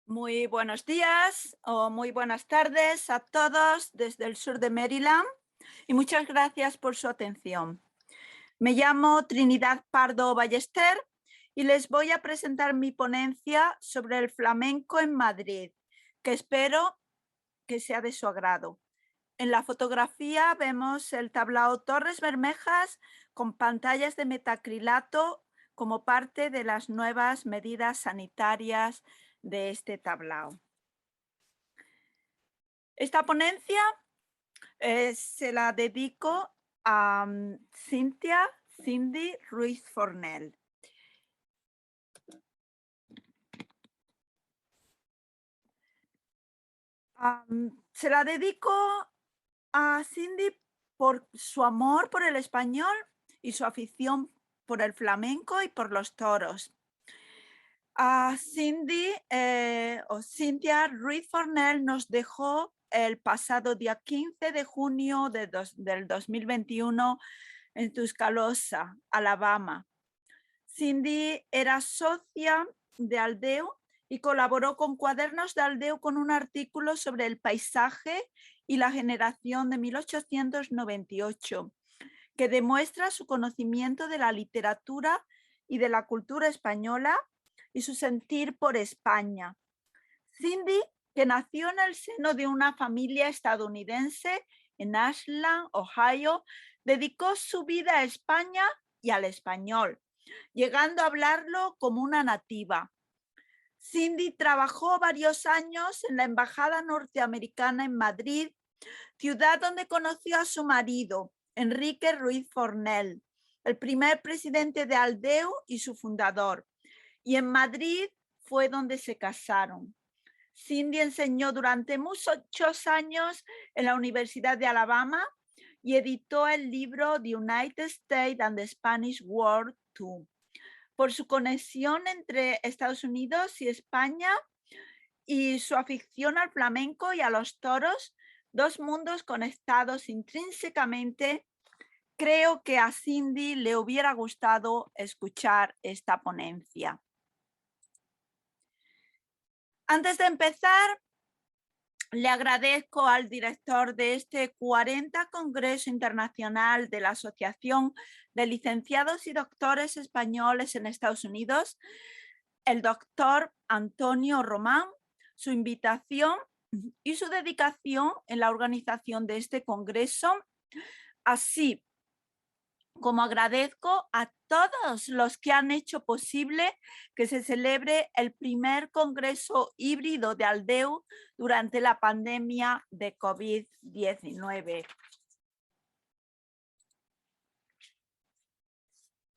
Muy buenos días o muy buenas tardes a todos desde el sur de Maryland y muchas gracias por su atención. Me llamo Trinidad Pardo Ballester y les voy a presentar mi ponencia sobre el flamenco en Madrid, que espero que sea de su agrado. En la fotografía vemos el tablao Torres Bermejas con pantallas de metacrilato como parte de las nuevas medidas sanitarias de este tablao. Esta ponencia se la dedico a Cindy Ruiz Fornell. Se la dedico a Cindy por su amor por el español y su afición por el flamenco y por los toros. Cindy o Cynthia Ruiz Fornell nos dejó el pasado día 15 de junio del 2021 en Tuscaloosa, Alabama. Cindy era socia de Aldeu y colaboró con Cuadernos de Aldeu con un artículo sobre el paisaje y la generación de 1898, que demuestra su conocimiento de la literatura y de la cultura española y su sentir por España. Cindy, que nació en el seno de una familia estadounidense en Ashland, Ohio, dedicó su vida a España y al español, llegando a hablarlo como una nativa. Cindy trabajó varios años en la Embajada Norteamericana en Madrid, ciudad donde conoció a su marido, Enrique Ruiz Fornell, el primer presidente de Aldeu y su fundador. Y en Madrid fue donde se casaron. Cindy enseñó durante muchos años en la Universidad de Alabama y editó el libro The United States and the Spanish World II. Por su conexión entre Estados Unidos y España y su afición al flamenco y a los toros, dos mundos conectados intrínsecamente, creo que a Cindy le hubiera gustado escuchar esta ponencia. Antes de empezar, le agradezco al director de este 40 Congreso Internacional de la Asociación de Licenciados y Doctores Españoles en Estados Unidos, el doctor Antonio Román, su invitación y su dedicación en la organización de este congreso, así como agradezco a todos los que han hecho posible que se celebre el primer congreso híbrido de Aldeu durante la pandemia de COVID-19.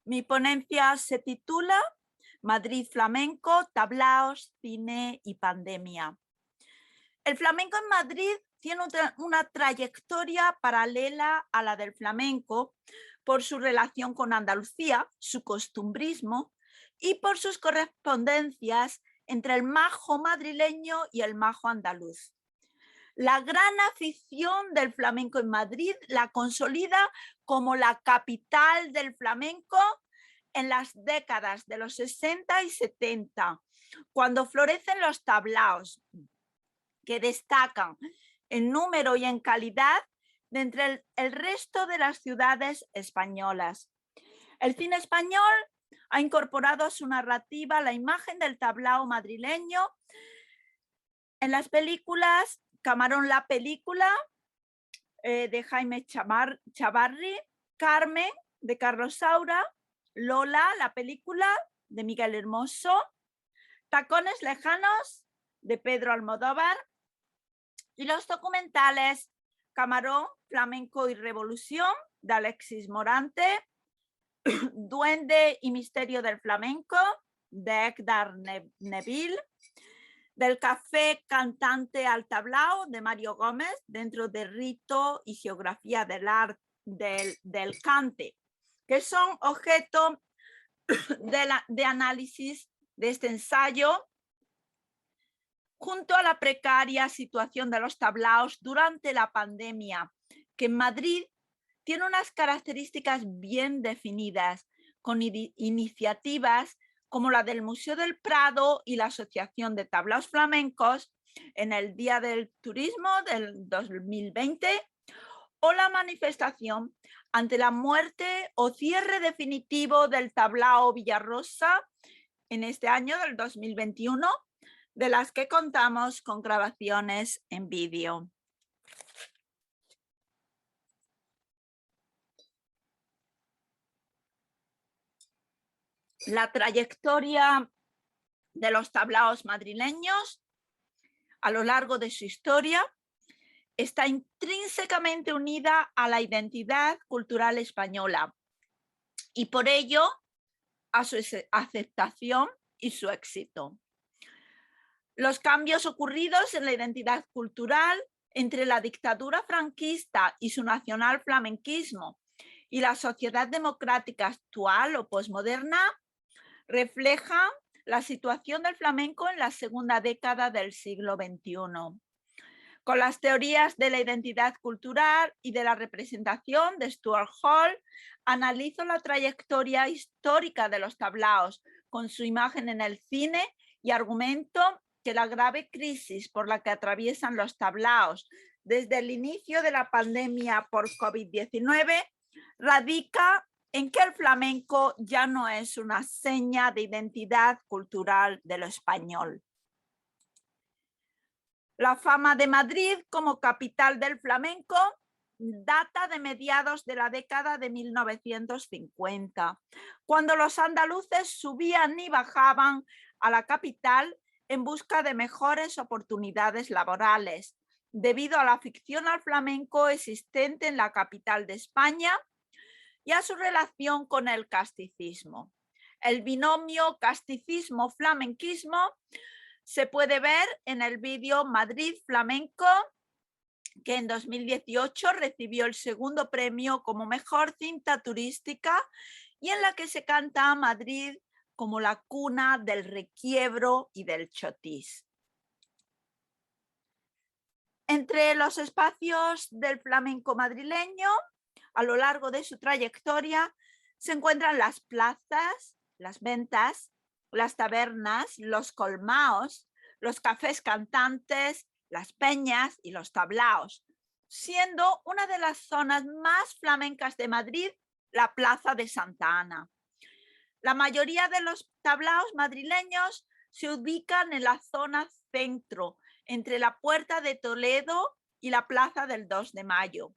Mi ponencia se titula Madrid Flamenco, tablaos, cine y pandemia. El flamenco en Madrid tiene una trayectoria paralela a la del flamenco por su relación con Andalucía, su costumbrismo y por sus correspondencias entre el majo madrileño y el majo andaluz. La gran afición del flamenco en Madrid la consolida como la capital del flamenco en las décadas de los 60 y 70, cuando florecen los tablaos, que destacan en número y en calidad de entre el resto de las ciudades españolas. El cine español ha incorporado a su narrativa la imagen del tablao madrileño en las películas Camarón la película de Jaime Chavarri, Carmen de Carlos Saura, Lola la película de Miguel Hermoso, Tacones lejanos de Pedro Almodóvar y los documentales Camarón, Flamenco y Revolución de Alexis Morante, Duende y Misterio del Flamenco de Ekdar Neville, del Café Cantante al Tablao de Mario Gómez dentro de Rito y Geografía del Cante, que son objeto de análisis de este ensayo, junto a la precaria situación de los tablaos durante la pandemia, que en Madrid tiene unas características bien definidas, con iniciativas como la del Museo del Prado y la Asociación de Tablaos Flamencos en el Día del Turismo del 2020, o la manifestación ante la muerte o cierre definitivo del tablao Villarrosa en este año del 2021, de las que contamos con grabaciones en vídeo. La trayectoria de los tablaos madrileños a lo largo de su historia está intrínsecamente unida a la identidad cultural española y por ello a su aceptación y su éxito. Los cambios ocurridos en la identidad cultural entre la dictadura franquista y su nacional flamenquismo y la sociedad democrática actual o posmoderna reflejan la situación del flamenco en la segunda década del siglo XXI. Con las teorías de la identidad cultural y de la representación de Stuart Hall, analizo la trayectoria histórica de los tablaos con su imagen en el cine y argumento que la grave crisis por la que atraviesan los tablaos desde el inicio de la pandemia por COVID-19 radica en que el flamenco ya no es una seña de identidad cultural de lo español. La fama de Madrid como capital del flamenco data de mediados de la década de 1950, cuando los andaluces subían y bajaban a la capital en busca de mejores oportunidades laborales, debido a la afición al flamenco existente en la capital de España y a su relación con el casticismo. El binomio casticismo-flamenquismo se puede ver en el vídeo Madrid Flamenco, que en 2018 recibió el segundo premio como mejor cinta turística y en la que se canta a Madrid como la cuna del requiebro y del chotis. Entre los espacios del flamenco madrileño, a lo largo de su trayectoria, se encuentran las plazas, las ventas, las tabernas, los colmaos, los cafés cantantes, las peñas y los tablaos, siendo una de las zonas más flamencas de Madrid la Plaza de Santa Ana. La mayoría de los tablaos madrileños se ubican en la zona centro, entre la Puerta de Toledo y la Plaza del 2 de Mayo.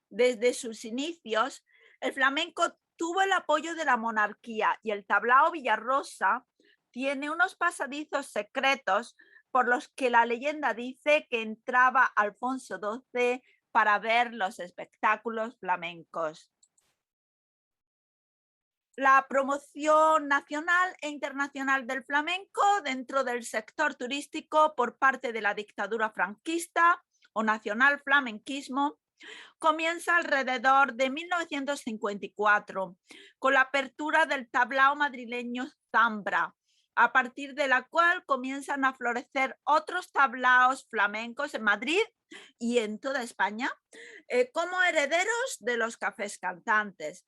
Desde sus inicios, el flamenco tuvo el apoyo de la monarquía y el tablao Villarrosa tiene unos pasadizos secretos por los que la leyenda dice que entraba Alfonso XII para ver los espectáculos flamencos. La promoción nacional e internacional del flamenco dentro del sector turístico por parte de la dictadura franquista o nacional flamenquismo comienza alrededor de 1954 con la apertura del tablao madrileño Zambra, a partir de la cual comienzan a florecer otros tablaos flamencos en Madrid y en toda España como herederos de los cafés cantantes.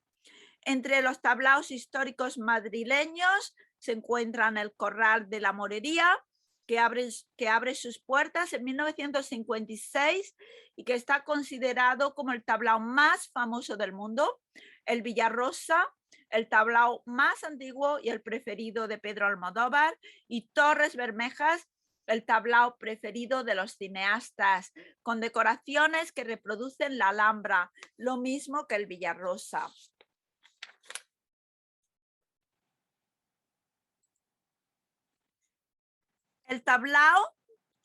Entre los tablaos históricos madrileños se encuentran el Corral de la Morería, que abre sus puertas en 1956 y que está considerado como el tablao más famoso del mundo, el Villarrosa, el tablao más antiguo y el preferido de Pedro Almodóvar, y Torres Bermejas, el tablao preferido de los cineastas, con decoraciones que reproducen la Alhambra, lo mismo que el Villarrosa. El tablao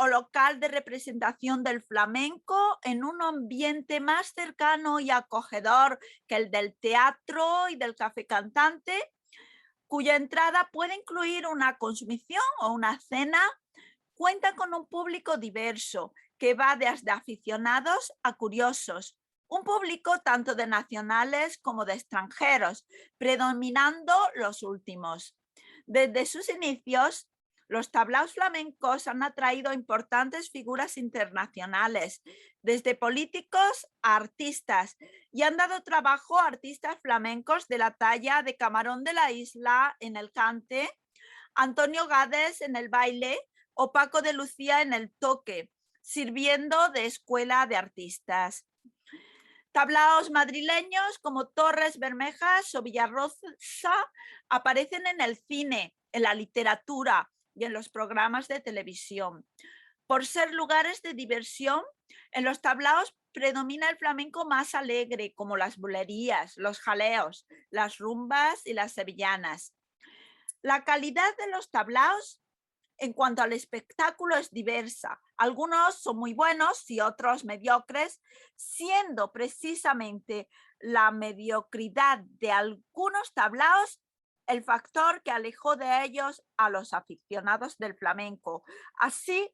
o local de representación del flamenco en un ambiente más cercano y acogedor que el del teatro y del café cantante, cuya entrada puede incluir una consumición o una cena, cuenta con un público diverso que va desde aficionados a curiosos, un público tanto de nacionales como de extranjeros, predominando los últimos. Desde sus inicios, los tablaos flamencos han atraído a importantes figuras internacionales, desde políticos a artistas, y han dado trabajo a artistas flamencos de la talla de Camarón de la Isla en el cante, Antonio Gades en el baile o Paco de Lucía en el toque, sirviendo de escuela de artistas. Tablaos madrileños como Torres Bermejas o Villarrosa aparecen en el cine, en la literatura y en los programas de televisión. Por ser lugares de diversión, en los tablaos predomina el flamenco más alegre, como las bulerías, los jaleos, las rumbas y las sevillanas. La calidad de los tablaos en cuanto al espectáculo es diversa. Algunos son muy buenos y otros mediocres, siendo precisamente la mediocridad de algunos tablaos el factor que alejó de ellos a los aficionados del flamenco, así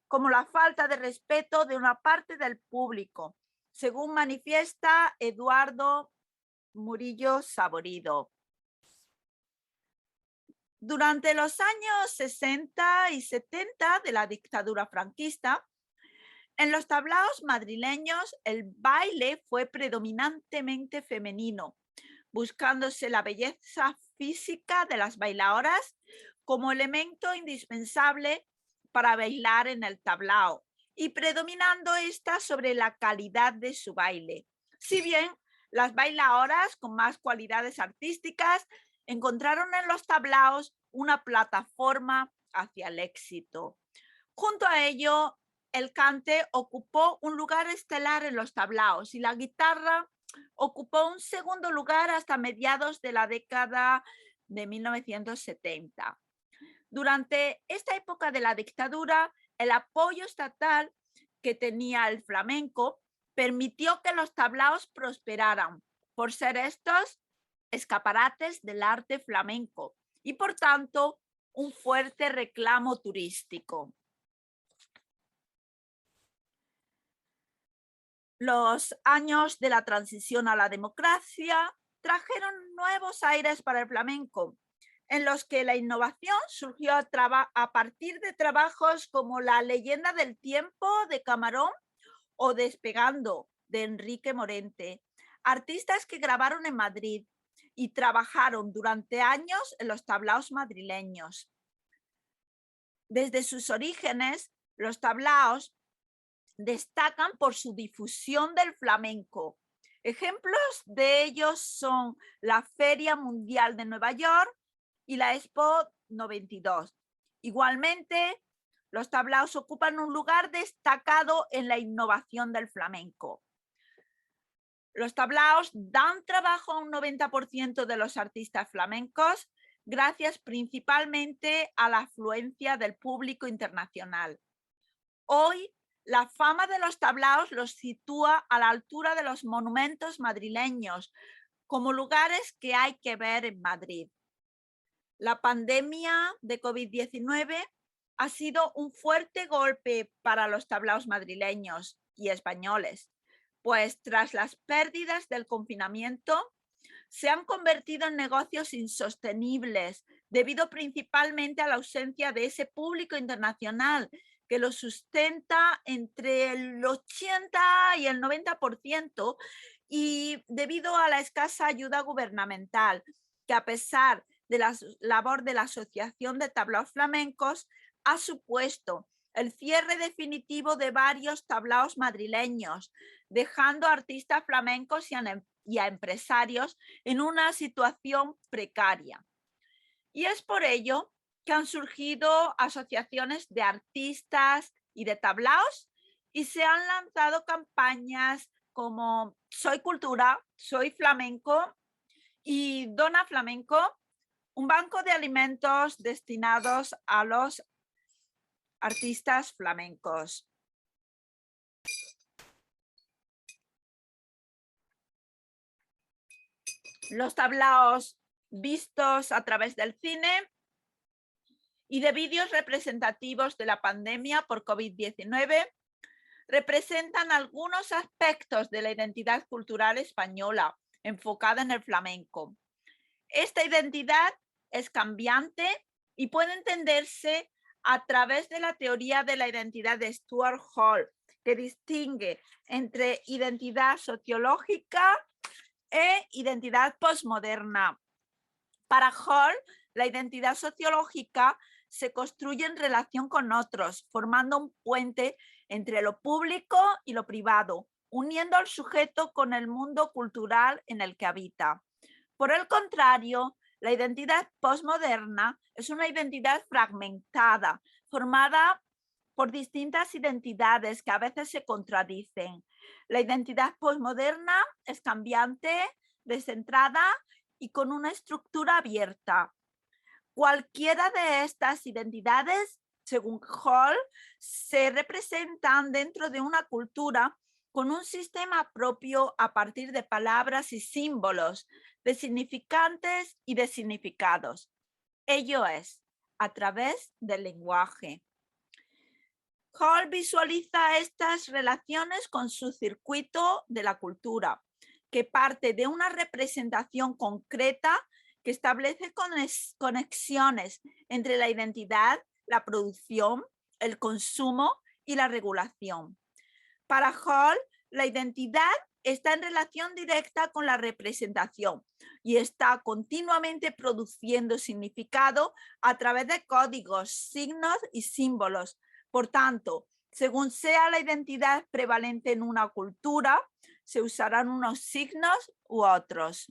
como la falta de respeto de una parte del público, según manifiesta Eduardo Murillo Saborido. Durante los años 60 y 70 de la dictadura franquista, en los tablaos madrileños el baile fue predominantemente femenino, buscándose la belleza física de las bailadoras como elemento indispensable para bailar en el tablao y predominando esta sobre la calidad de su baile. Si bien las bailadoras con más cualidades artísticas encontraron en los tablaos una plataforma hacia el éxito. Junto a ello, el cante ocupó un lugar estelar en los tablaos y la guitarra ocupó un segundo lugar hasta mediados de la década de 1970. Durante esta época de la dictadura, el apoyo estatal que tenía el flamenco permitió que los tablaos prosperaran por ser estos escaparates del arte flamenco y por tanto un fuerte reclamo turístico. Los años de la transición a la democracia trajeron nuevos aires para el flamenco, en los que la innovación surgió a partir de trabajos como La leyenda del tiempo de Camarón o Despegando de Enrique Morente, artistas que grabaron en Madrid y trabajaron durante años en los tablaos madrileños. Desde sus orígenes, los tablaos destacan por su difusión del flamenco. Ejemplos de ellos son la Feria Mundial de Nueva York y la Expo 92. Igualmente, los tablaos ocupan un lugar destacado en la innovación del flamenco. Los tablaos dan trabajo a un 90% de los artistas flamencos, gracias principalmente a la afluencia del público internacional. Hoy, la fama de los tablaos los sitúa a la altura de los monumentos madrileños, como lugares que hay que ver en Madrid. La pandemia de COVID-19 ha sido un fuerte golpe para los tablaos madrileños y españoles, pues tras las pérdidas del confinamiento se han convertido en negocios insostenibles debido principalmente a la ausencia de ese público internacional que lo sustenta entre el 80 y el 90% y debido a la escasa ayuda gubernamental, que a pesar de la labor de la Asociación de Tablaos Flamencos ha supuesto el cierre definitivo de varios tablaos madrileños, dejando a artistas flamencos y a empresarios en una situación precaria. Y es por ello que han surgido asociaciones de artistas y de tablaos y se han lanzado campañas como Soy Cultura, Soy Flamenco y Dona Flamenco, un banco de alimentos destinados a los artistas flamencos. Los tablaos vistos a través del cine y de vídeos representativos de la pandemia por COVID-19 representan algunos aspectos de la identidad cultural española enfocada en el flamenco. Esta identidad es cambiante y puede entenderse a través de la teoría de la identidad de Stuart Hall, que distingue entre identidad sociológica e identidad postmoderna. Para Hall, La identidad sociológica se construye en relación con otros, formando un puente entre lo público y lo privado, uniendo al sujeto con el mundo cultural en el que habita. Por el contrario, la identidad postmoderna es una identidad fragmentada, formada por distintas identidades que a veces se contradicen. La identidad postmoderna es cambiante, descentrada y con una estructura abierta. Cualquiera de estas identidades, según Hall, se representan dentro de una cultura con un sistema propio a partir de palabras y símbolos, de significantes y de significados. Ello es, a través del lenguaje. Hall visualiza estas relaciones con su circuito de la cultura, que parte de una representación concreta que establece conexiones entre la identidad, la producción, el consumo y la regulación. Para Hall, la identidad está en relación directa con la representación y está continuamente produciendo significado a través de códigos, signos y símbolos. Por tanto, según sea la identidad prevalente en una cultura, se usarán unos signos u otros.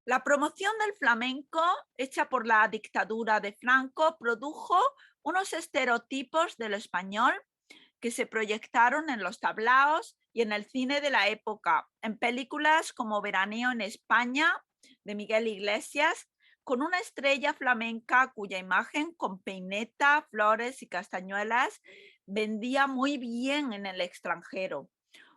La promoción del flamenco hecha por la dictadura de Franco produjo unos estereotipos del español que se proyectaron en los tablaos y en el cine de la época, en películas como Veraneo en España, de Miguel Iglesias, con una estrella flamenca cuya imagen con peineta, flores y castañuelas vendía muy bien en el extranjero.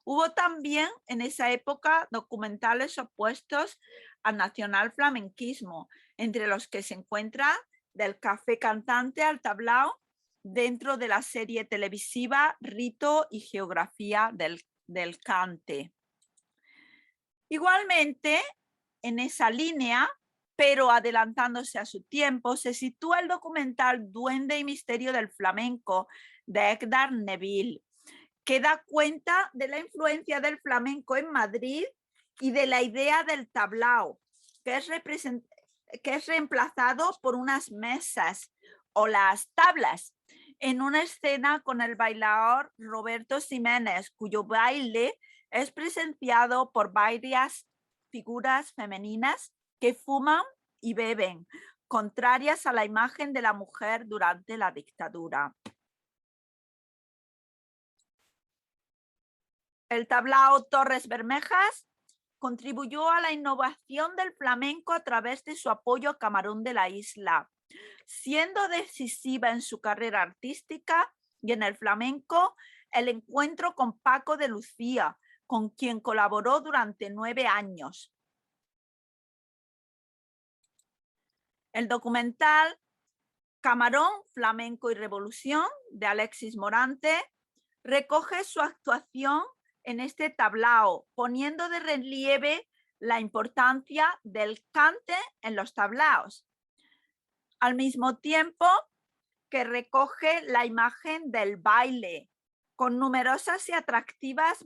Hubo también en esa época documentales opuestos al nacional flamenquismo, entre los que se encuentra Del café cantante al tablao, dentro de la serie televisiva Rito y Geografía del Cante. Igualmente, en esa línea, pero adelantándose a su tiempo, se sitúa el documental Duende y Misterio del Flamenco de Edgar Neville, que da cuenta de la influencia del flamenco en Madrid y de la idea del tablao, que es reemplazado por unas mesas o las tablas, en una escena con el bailador Roberto Ximénez, cuyo baile es presenciado por varias figuras femeninas que fuman y beben, contrarias a la imagen de la mujer durante la dictadura. El tablao Torres Bermejas contribuyó a la innovación del flamenco a través de su apoyo a Camarón de la Isla, siendo decisiva en su carrera artística y en el flamenco el encuentro con Paco de Lucía, con quien colaboró durante 9 años. El documental Camarón, Flamenco y Revolución, de Alexis Morante, recoge su actuación en este tablao, poniendo de relieve la importancia del cante en los tablaos, al mismo tiempo que recoge la imagen del baile, con numerosas y atractivas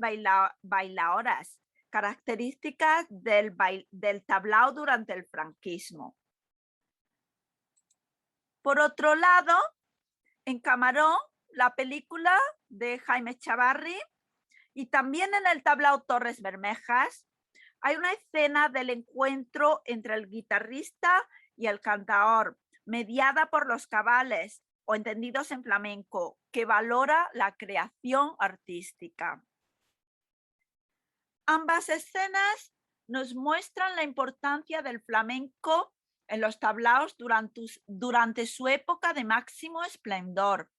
bailadoras, características del tablao durante el franquismo. Por otro lado, en Camarón, la película de Jaime Chavarri, y también en el tablao Torres Bermejas, hay una escena del encuentro entre el guitarrista y el cantaor, mediada por los cabales, o entendidos en flamenco, que valora la creación artística. Ambas escenas nos muestran la importancia del flamenco en los tablaos durante su época de máximo esplendor,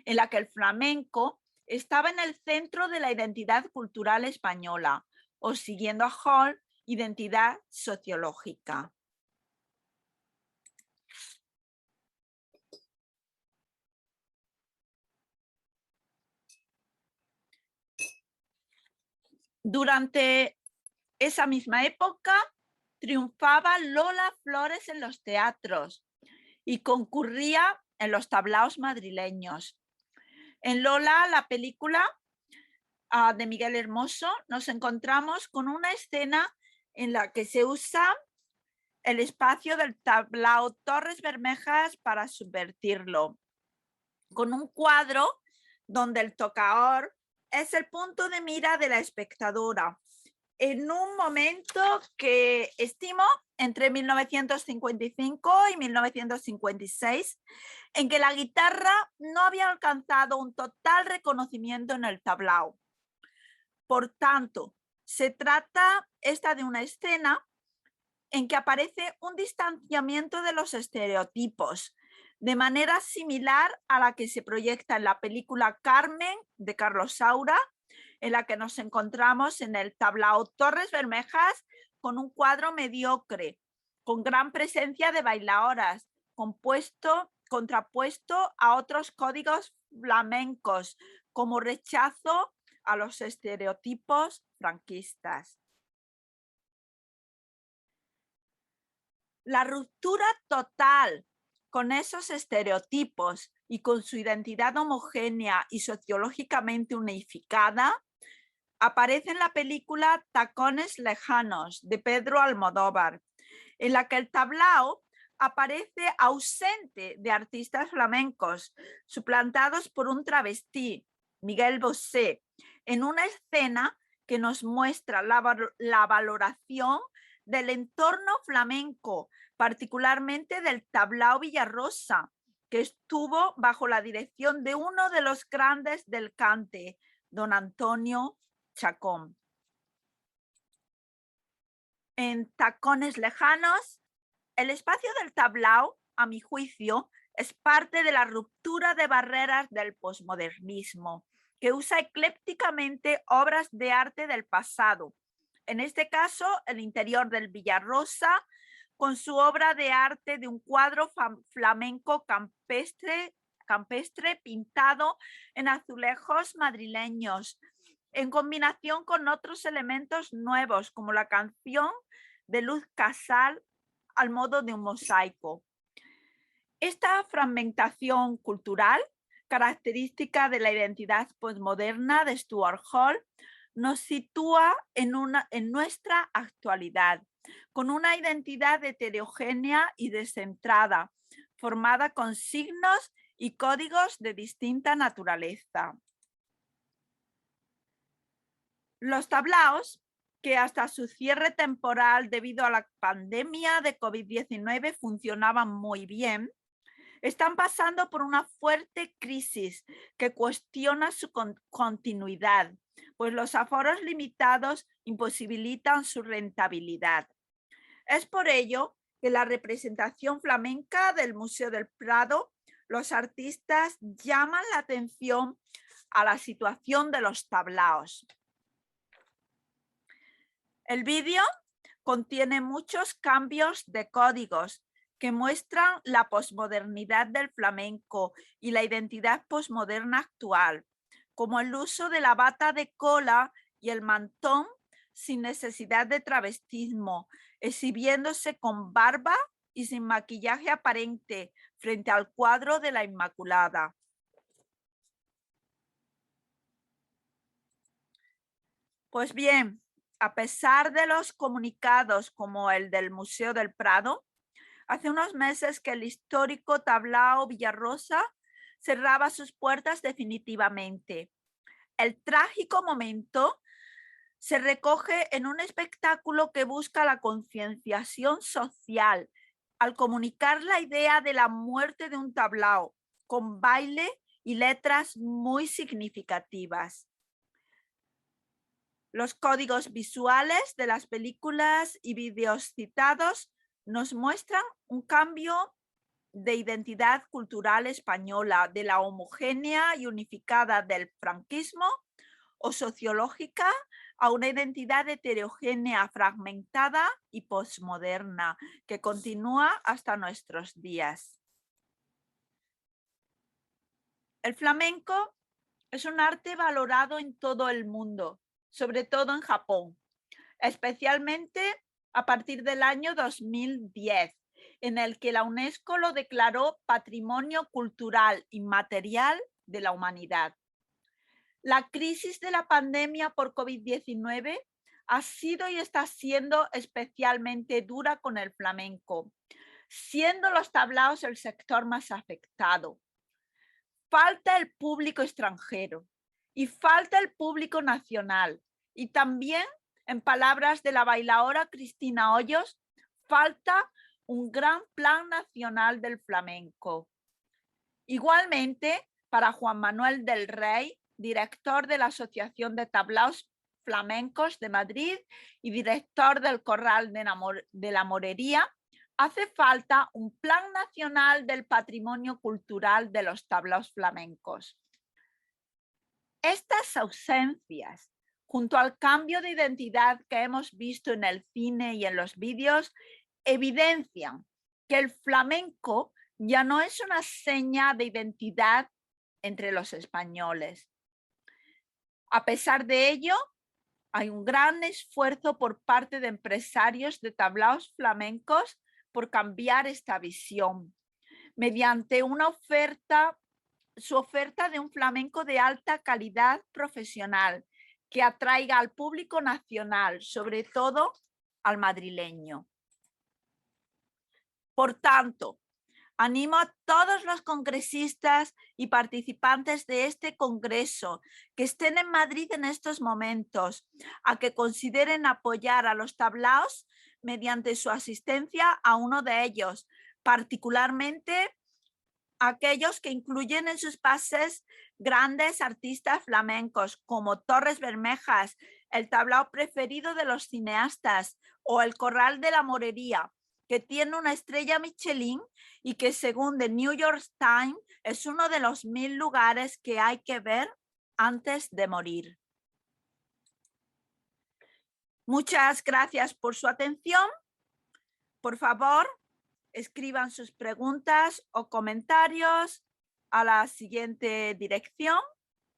en la que el flamenco estaba en el centro de la identidad cultural española, o siguiendo a Hall, identidad sociológica. Durante esa misma época triunfaba Lola Flores en los teatros y concurría en los tablaos madrileños. En Lola, la película de Miguel Hermoso, nos encontramos con una escena en la que se usa el espacio del tablao Torres Bermejas para subvertirlo, con un cuadro donde el tocador es el punto de mira de la espectadora, en un momento que estimo entre 1955 y 1956, en que la guitarra no había alcanzado un total reconocimiento en el tablao. Por tanto, se trata esta de una escena en que aparece un distanciamiento de los estereotipos, de manera similar a la que se proyecta en la película Carmen de Carlos Saura, en la que nos encontramos en el tablao Torres Bermejas con un cuadro mediocre, con gran presencia de bailadoras, contrapuesto a otros códigos flamencos, como rechazo a los estereotipos franquistas. La ruptura total con esos estereotipos y con su identidad homogénea y sociológicamente unificada aparece en la película Tacones Lejanos de Pedro Almodóvar, en la que el tablao aparece ausente de artistas flamencos, suplantados por un travestí, Miguel Bosé, en una escena que nos muestra la valoración del entorno flamenco, particularmente del tablao Villarrosa, que estuvo bajo la dirección de uno de los grandes del cante, don Antonio Chacón. En Tacones Lejanos, el espacio del tablao, a mi juicio, es parte de la ruptura de barreras del posmodernismo, que usa eclécticamente obras de arte del pasado. En este caso, el interior del Villarrosa, con su obra de arte de un cuadro flamenco campestre pintado en azulejos madrileños, en combinación con otros elementos nuevos, como la canción de Luz Casal al modo de un mosaico. Esta fragmentación cultural, característica de la identidad postmoderna de Stuart Hall, nos sitúa en nuestra actualidad, con una identidad heterogénea y descentrada, formada con signos y códigos de distinta naturaleza. Los tablaos, que hasta su cierre temporal debido a la pandemia de COVID-19 funcionaban muy bien, están pasando por una fuerte crisis que cuestiona su continuidad, pues los aforos limitados imposibilitan su rentabilidad. Es por ello que la representación flamenca del Museo del Prado, los artistas llaman la atención a la situación de los tablaos. El vídeo contiene muchos cambios de códigos que muestran la posmodernidad del flamenco y la identidad posmoderna actual, como el uso de la bata de cola y el mantón sin necesidad de travestismo, exhibiéndose con barba y sin maquillaje aparente frente al cuadro de la Inmaculada. Pues bien, a pesar de los comunicados como el del Museo del Prado, hace unos meses que el histórico tablao Villarrosa cerraba sus puertas definitivamente. El trágico momento se recoge en un espectáculo que busca la concienciación social al comunicar la idea de la muerte de un tablao con baile y letras muy significativas. Los códigos visuales de las películas y vídeos citados nos muestran un cambio de identidad cultural española, de la homogénea y unificada del franquismo o sociológica a una identidad heterogénea, fragmentada y posmoderna que continúa hasta nuestros días. El flamenco es un arte valorado en todo el mundo, sobre todo en Japón, especialmente a partir del año 2010, en el que la UNESCO lo declaró Patrimonio Cultural Inmaterial de la Humanidad. La crisis de la pandemia por COVID-19 ha sido y está siendo especialmente dura con el flamenco, siendo los tablaos el sector más afectado. Falta el público extranjero y falta el público nacional. Y también, en palabras de la bailaora Cristina Hoyos, falta un gran plan nacional del flamenco. Igualmente, para Juan Manuel del Rey, director de la Asociación de Tablaos Flamencos de Madrid y director del Corral de la Morería, hace falta un plan nacional del patrimonio cultural de los tablaos flamencos. Estas ausencias, junto al cambio de identidad que hemos visto en el cine y en los vídeos, evidencian que el flamenco ya no es una seña de identidad entre los españoles. A pesar de ello, hay un gran esfuerzo por parte de empresarios de tablaos flamencos por cambiar esta visión mediante su oferta de un flamenco de alta calidad profesional que atraiga al público nacional, sobre todo al madrileño. Por tanto, animo a todos los congresistas y participantes de este congreso que estén en Madrid en estos momentos a que consideren apoyar a los tablaos mediante su asistencia a uno de ellos, particularmente aquellos que incluyen en sus bases grandes artistas flamencos como Torres Bermejas, el tablao preferido de los cineastas, o el Corral de la Morería, que tiene una estrella Michelin y que según The New York Times es uno de los 1000 lugares que hay que ver antes de morir. Muchas gracias por su atención. Por favor, escriban sus preguntas o comentarios a la siguiente dirección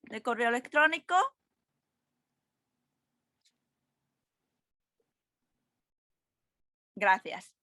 de correo electrónico. Gracias.